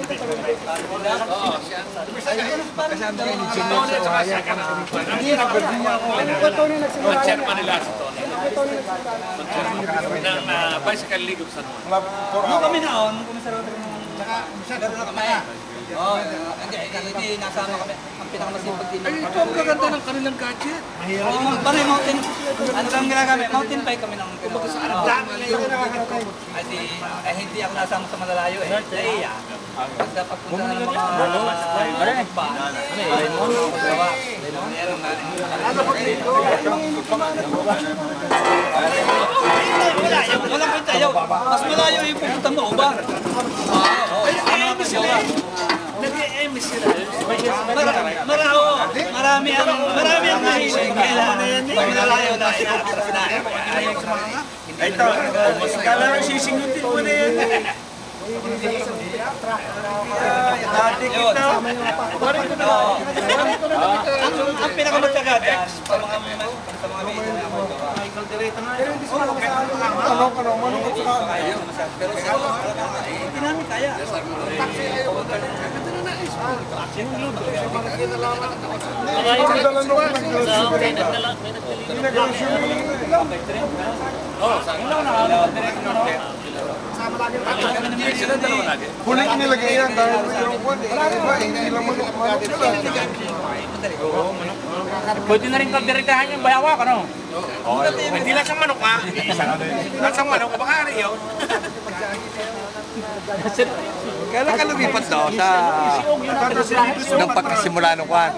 Oo, siya. Kasama kayo ni Si Jimmy Tony at sa saka Waya. siya ka Hindi, nag-birthday niya ako. chairman nila si Tony. Ng Bicycle League of San Juan. Nung kami naon, gano'n na kami. Oo, hindi nasama kami. Ang pinakamasipag din. Ay, ito ang gaganda ng kanilang gadget. Pare, mountain, ano kang ginagamit? Mountain bike kami ng Kumbaga sa Oo. Arab. Hindi ako nasama sa malalayo eh. Naiya. Basta pagpunta ng mga pa. Walang kwenta yaw. Mas malayo yung pupunta mo, ba? Nag-e-emis sila. Marami ang mahilig. Kailangan malayo na inaatras na. Ito, kala ko sisingutin mo na yan. Dati kita. Ang pinakamatyaga dyan, sa mga video na Michael Direta nga. Pero hindi sila pero hindi namin kaya. Sila dalawa lagi. Huling nilagay yan dahil yung one, hindi lang manok sila. Pwede na rin kalderitahan yung bayawak, ano? Hindi lang siyang manok ha. Lasang manok, baka ano yun? Kailan ka lumipat daw sa nang pagkasimula ng kwan?